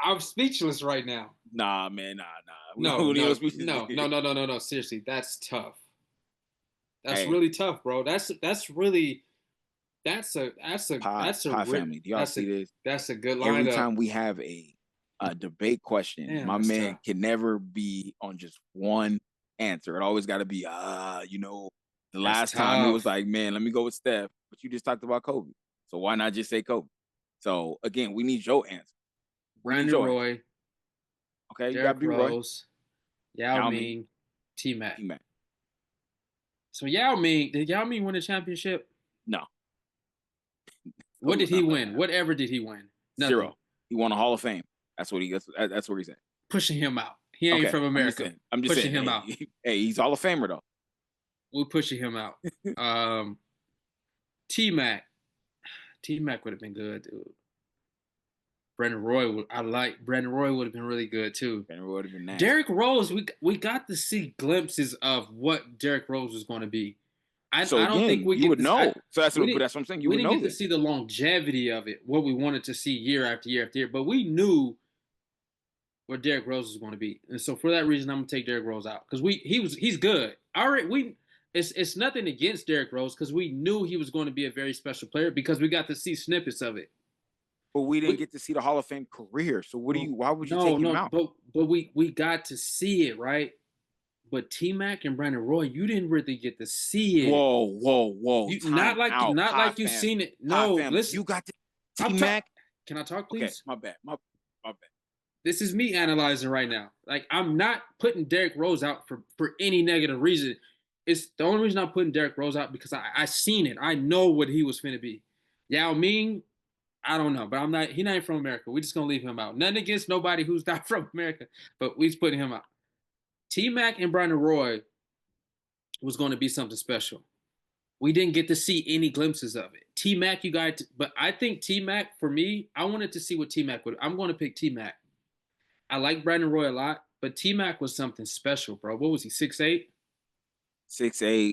I'm speechless right now. Nah, man, nah. We No, don't need no no, speeches. no, no, no, no, no, no. Seriously, that's tough. That's Hey, really tough, bro. That's really Pie family, do y'all that's see a this? that's a good Every lineup. time we have a debate question, Damn, my that's man tough. can never be on just one answer. It always got to be, the That's last time it was tough. like, man, let me go with Steph, but you just talked about Kobe. So why not just say Kobe? So again, we need your answer. We need Brandon your answer. Roy, Okay, you got Derrick B Roy, Rose, Yao Yao Ming, Ming, T T Mac. Mac. So Yao Ming, did Yao Ming win a championship? No, What Kobe did was he not playing win? that. Whatever did he win? Zero. Nothing. He won a Hall of Fame. That's where he's at. Pushing him out. He ain't Okay, from I'm just America. saying. I'm just Pushing saying. him out. Hey, hey, he's Hall of Famer though. We're pushing him out. Um, T Mac. T Mac would have been good, dude. Brandon Roy would have been really good too. And it would have been Derrick nasty. Rose, we got to see glimpses of what Derrick Rose was going to be. So I don't think again, we you get would this. know. So We but didn't that's what I'm saying. You we would didn't know get to this. see the longevity of it, what we wanted to see year after year after year. But we knew where Derrick Rose was going to be, and so for that reason, I'm gonna take Derrick Rose out because he's good. All right, it's nothing against Derrick Rose because we knew he was going to be a very special player because we got to see snippets of it. But we didn't We get to see the Hall of Fame career. So what do well, you? Why would you no, take him no, out? but we got to see it, right? But T Mac and Brandon Roy, you didn't really get to see it. Whoa! You Time out, not Pie like you family, seen it. Pie No, family. listen. You got T I'm talk. Mac. Can I talk, Okay, please? my bad. My bad. This is me analyzing right now. Like I'm not putting Derrick Rose out for any negative reason. It's the only reason I'm putting Derrick Rose out because I seen it. I know what he was finna be. Yao Ming, I don't know, but I'm not. He not from America. We just gonna leave him out. Nothing against nobody who's not from America, but we just putting him out. T Mac and Brandon Roy was going to be something special. We didn't get to see any glimpses of it. T Mac, you got, but I think T Mac for me, I wanted to see what T Mac would. I'm going to pick T Mac. I like Brandon Roy a lot, but T Mac was something special, bro. What was he? 6'8", 6'8",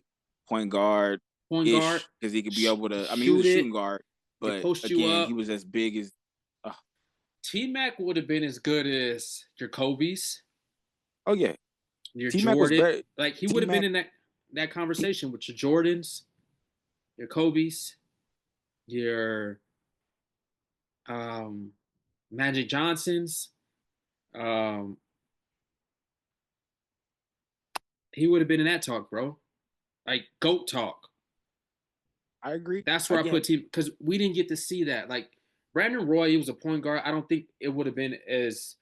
point guard point guard, ish, because he could be able to. I mean, he was shoot a shooting it, guard, could but post you again, he up. was as big as. Uh, T Mac would have been as good as your Kobe's, oh yeah, your T Mac was Jordan. better. Like he T would have been Mac. in that conversation with your Jordans, your Kobe's, your um, Magic Johnsons. Um, he would have been in that talk, bro. Like GOAT talk. I agree. That's where I Again, put team because we didn't get to see that. Like Brandon Roy, he was a point guard. I don't think it would have been as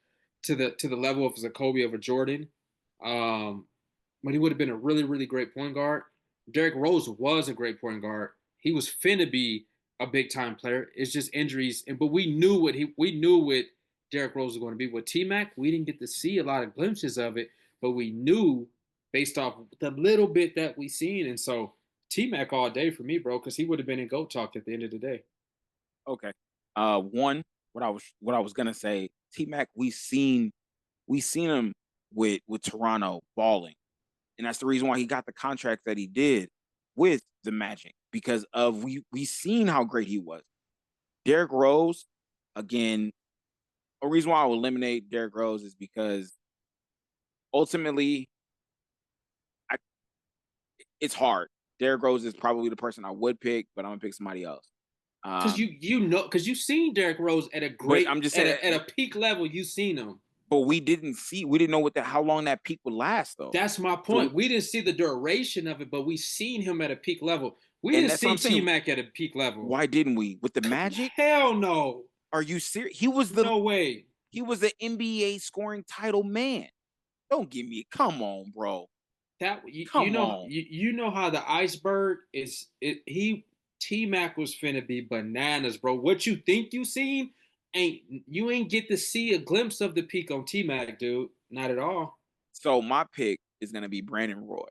to the level of a Kobe of a Jordan. Um, but he would have been a really, really great point guard. Derrick Rose was a great point guard. He was finna be a big time player. It's just injuries, and but we knew what Derrick Rose was going to be. With T Mac, we didn't get to see a lot of glimpses of it, but we knew based off the little bit that we seen, and so T Mac all day for me, bro, because he would have been in GOAT talk at the end of the day. okay. One, what I was gonna say, T Mac, we seen him with Toronto balling, and that's the reason why he got the contract that he did with the Magic because of we seen how great he was. Derrick Rose, again, a reason why I would eliminate Derrick Rose is because ultimately, I, it's hard. Derrick Rose is probably the person I would pick, but I'm gonna pick somebody else. Because Um, you know because you've seen Derrick Rose at a but great I'm just at saying, a peak level. You've seen him. but we didn't know how long that peak would last though. That's my So, point. We didn't see the duration of it, but we seen him at a peak level. We and didn't that's what see I'm T saying. Mac at a peak level. Why didn't we with the Magic? Hell no. Are you serious? No way. He was the NBA scoring title man. Don't give me. Come on, bro. That you Come know on. you know how the iceberg is it he T Mac was finna be bananas, bro. What you think you seen ain't get to see a glimpse of the peak on T Mac, dude. Not at all. So my pick is gonna be Brandon Roy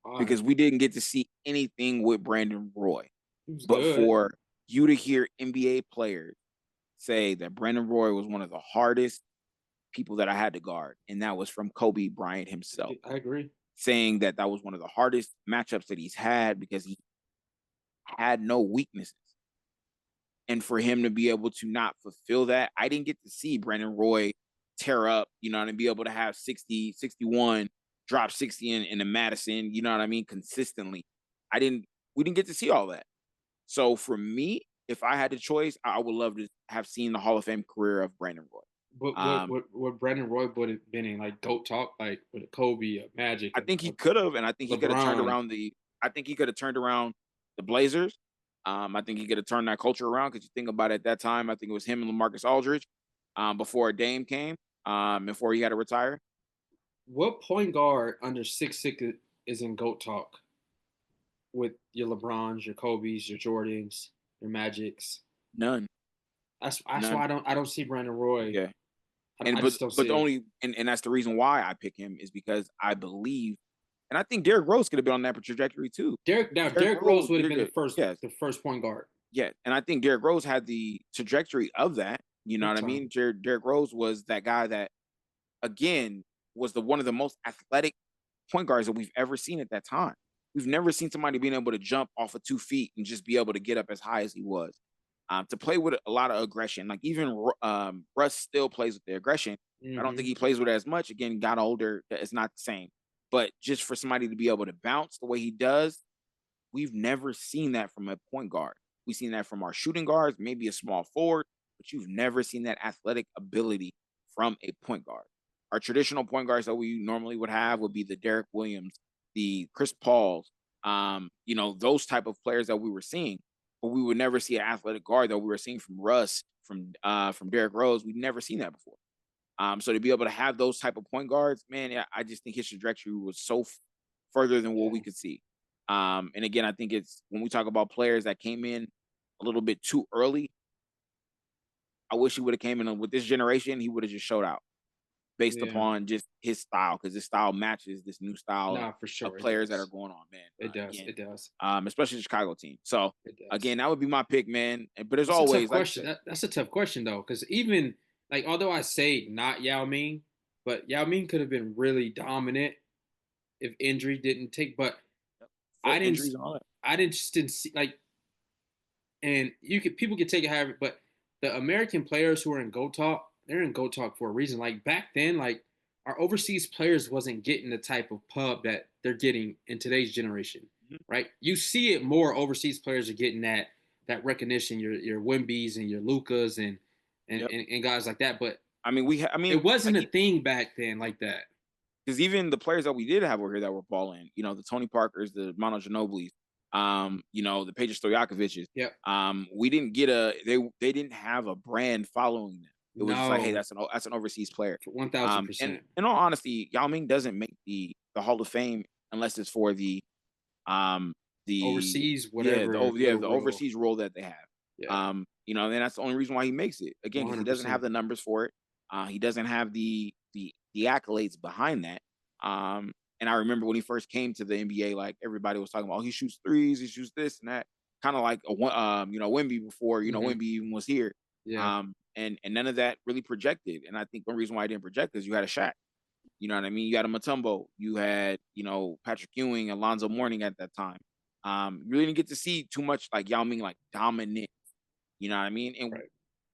All because right. we didn't get to see anything with Brandon Roy. He was But good. for you to hear NBA players say that Brandon Roy was one of the hardest people that I had to guard, and that was from Kobe Bryant himself, I agree. saying that that was one of the hardest matchups that he's had because he had no weaknesses. And for him to be able to not fulfill that, I didn't get to see Brandon Roy tear up, and be able to have 60, 61, drop 60 in the Madison, you know what I mean, consistently. We didn't get to see all that. So for me, if I had the choice, I would love to have seen the Hall of Fame career of Brandon Roy. But Um, what Brandon Roy would have been in like GOAT talk, like with a Kobe, a Magic, I think he a could have, and I think he could have turned LeBron. around I think he could have turned around the Blazers. I think he could have turned that culture around because you think about it at that time, I think it was him and LaMarcus Aldridge before Dame came, before he had to retire. What point guard under 6'6" is in GOAT talk with your LeBrons, your Kobe's, your Jordans, your Magics? None, That's none. why I don't see Brandon Roy. Yeah, and I just don't but see the it. only and that's the reason why I pick him is because I believe, and I think Derrick Rose could have been on that trajectory too. Derrick Derrick Rose Rose, would have been yes, the first point guard. yeah, and I think Derrick Rose had the trajectory of that. You know Big what I mean? time. Derrick Rose was that guy that again was the one of the most athletic point guards that we've ever seen at that time. We've never seen somebody being able to jump off of 2 feet and just be able to get up as high as he was. To play with a lot of aggression, like even Russ still plays with the aggression. I don't think Mm-hmm. he plays with it as much. Again, got older, it's not the same. But just for somebody to be able to bounce the way he does, we've never seen that from a point guard. We've seen that from our shooting guards, maybe a small forward, but you've never seen that athletic ability from a point guard. Our traditional point guards that we normally would have would be the Derek Williams, the Chris Pauls, those type of players that we were seeing. But we would never see an athletic guard that we were seeing from Russ, from Derrick Rose. We've never seen that before. So to be able to have those type of point guards, man, yeah, I just think his trajectory was so further than what we Yeah. could see. And again, I think it's when we talk about players that came in a little bit too early. I wish he would have came in with this generation. He would have just showed out based Yeah. upon just his style because his style matches this new style Nah, for of sure it players that are does. going on, man. It does. Again, It does. especially the Chicago team. So It does. again, that would be my pick, man. But as That's a tough always, like I question. said, That's a tough question though, because even like although I say not Yao Ming, but Yao Ming could have been really dominant if injury didn't take. But I foot didn't, injuries and all that. didn't see like, and you could people could take it however, but the American players who are in Go Talk, they're in Go Talk for a reason. Like back then, like our overseas players wasn't getting the type of pub that they're getting in today's generation, Mhm. right? You see it more. Overseas players are getting that recognition. Your Wimby's and your Lucas and, Yep. and and guys like that, but I mean, it wasn't like a thing back then like that. because even the players that we did have over here that were balling, the Tony Parkers, the Manu Ginobili's, the Peja Stojakovic's, Yep. we didn't get they didn't have a brand following them. It was just like, hey, No, that's an overseas player. one thousand And percent. in all honesty, Yao Ming doesn't make the Hall of Fame unless it's for um Overseas, whatever little the role. overseas role that they have. Yeah, And that's the only reason why he makes it. Again, one because he hundred doesn't have percent. the numbers for it. He doesn't have the accolades behind that. And I remember when he first came to the NBA, like everybody was talking about, oh, he shoots threes, he shoots this and that, kind of like Wemby before Hmm. Wemby even was here. Yeah, And none of that really projected. And I think one reason why I didn't project is you had a Shaq. You know what I mean? You had a Matumbo, you had Patrick Ewing, Alonzo Mourning at that time. You really didn't get to see too much like Yao Ming like dominant. You know what I mean? And right.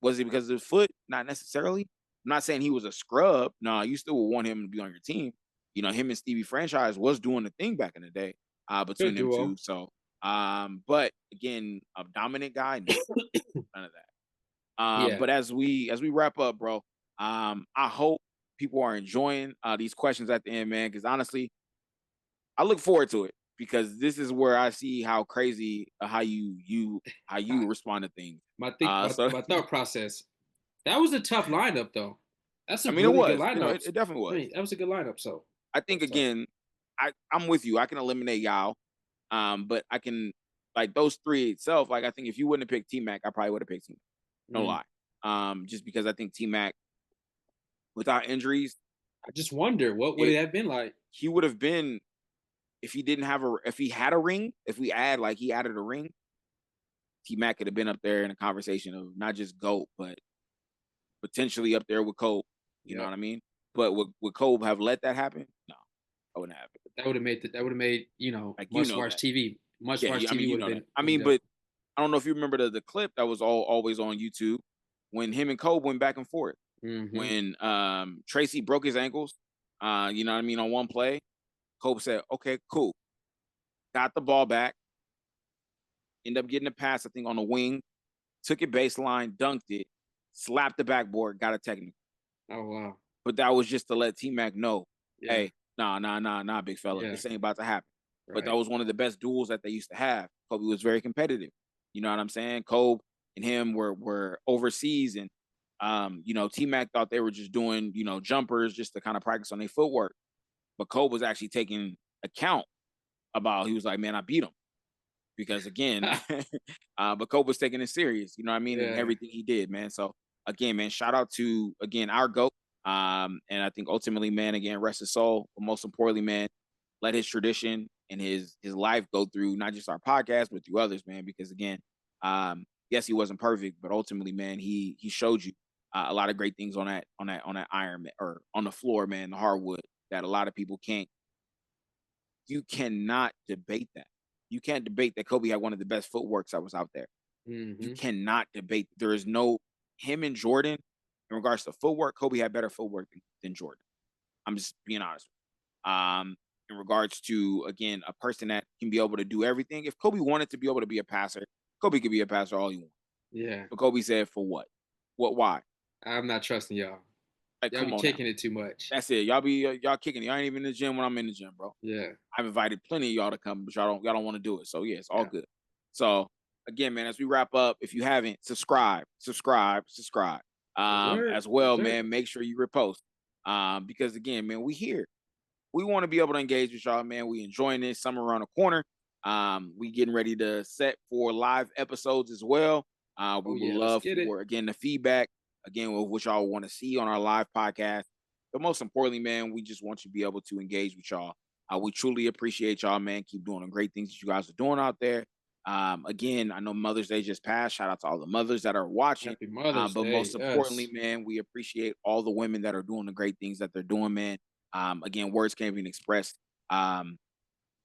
was it because of his foot? Not necessarily. I'm not saying he was a scrub. No, you still would want him to be on your team. Him and Stevie Franchise was doing the thing back in the day between Good them two. duo. So, but again, a dominant guy, no, none of that. Yeah, But as we wrap up, bro, I hope people are enjoying these questions at the end, man. Because honestly, I look forward to it because this is where I see how crazy how you respond to things. So my thought process. That was a tough lineup, though. That's I a mean, it really good was, lineup. it definitely I was. mean, that was a good lineup. So I think that's tough. again, I'm with you. I can eliminate Yao, but I can like those three itself. Like I think if you wouldn't have picked T Mac, I probably would have picked T Mac. No Mm. lie. Just because I think T Mac without injuries, I just wonder what would it it have been like. he would have been if he didn't have if he had a ring, if we add like he added a ring, T Mac could have been up there in a conversation of not just GOAT, but potentially up there with Kobe. You know Yep. what I mean? But would Kobe have let that happen? No, I wouldn't have. That would have made Like must watch that. TV. Must Yeah, watch I mean TV would have that. been I been mean, dope. but I don't know if you remember the clip that was always on YouTube when him and Kobe went back and forth. Hmm. When Tracy broke his ankles, you know what I mean, on one play, Kobe said, "Okay, cool." Got the ball back, ended up getting a pass, I think, on the wing, took it baseline, dunked it, slapped the backboard, got a technical. Oh wow. But that was just to let T Mac know, Yeah. hey, nah, big fella, Yeah. this ain't about to happen. But that Right. was one of the best duels that they used to have. Kobe was very competitive. You know what I'm saying? Kobe and him were overseas, and T Mac thought they were just doing jumpers just to kind of practice on their footwork. But Kobe was actually taking account about. He was like, man, I beat him because again, but Kobe was taking it serious. You know what I mean? And Yeah. everything he did, man. So again, man, shout out to again our GOAT. And I think ultimately, man, again, rest his soul. But most importantly, man, let his tradition and his life go through not just our podcast, but through others, man. Because again, yes, he wasn't perfect, but ultimately, man, he showed you a lot of great things on that iron or on the floor, man, the hardwood that a lot of people can't. You cannot debate that. You can't debate that Kobe had one of the best footworks that was out there. You Hmm. cannot debate. There is no him and Jordan in regards to footwork. Kobe had better footwork than Jordan. I'm just being honest. In regards to again a person that can be able to do everything. If Kobe wanted to be able to be a passer, Kobe could be a passer all he wants. Yeah. But Kobe said, for what? What? Why? I'm not trusting y'all. Like, Y'all come be on now. kicking it too much. That's it. Y'all kicking it. Y'all ain't even in the gym when I'm in the gym, bro. Yeah. I've invited plenty of y'all to come, but y'all don't want to do it. So yeah, it's all Yeah. good. So again, man, as we wrap up, if you haven't, subscribe. Yes, sir. As Yes, well, sir. man, make sure you repost. Because again, man, we here. We want to be able to engage with y'all, man. We enjoying this summer around the corner. We getting ready to set for live episodes as well. We Oh would yeah. Let's love get it. for again the feedback, again with what y'all want to see on our live podcast. But most importantly, man, we just want you to be able to engage with y'all. We truly appreciate y'all, man. Keep doing the great things that you guys are doing out there. Again, I know Mother's Day just passed. Shout out to all the mothers that are watching. Happy Mother's But Day. most Yes. importantly, man, we appreciate all the women that are doing the great things that they're doing, man. Again, words can't be expressed. Um,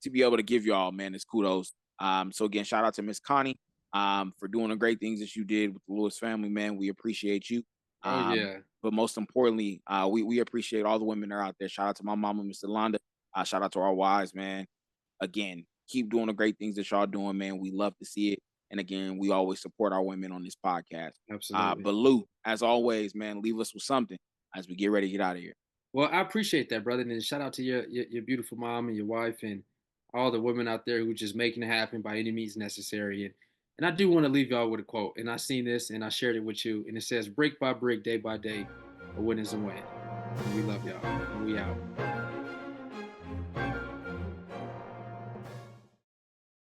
to be able to give y'all, man, this kudos. So again, shout out to Miss Connie for doing the great things that you did with the Lewis family, man. We appreciate you. Oh Um, yeah. but most importantly, we appreciate all the women that are out there. Shout out to my mama, Miss Yolanda. Shout out to our wives, man. Again, keep doing the great things that y'all doing, man. We love to see it. And again, we always support our women on this podcast. Absolutely. But Lou, as always, man, leave us with something as we get ready to get out of here. Well, I appreciate that, brother. And shout out to your beautiful mom and your wife and all the women out there who just making it happen by any means necessary. And I do want to leave y'all with a quote. And I seen this and I shared it with you. And it says, brick by brick, day by day, a win is a win. And we love y'all. And we out.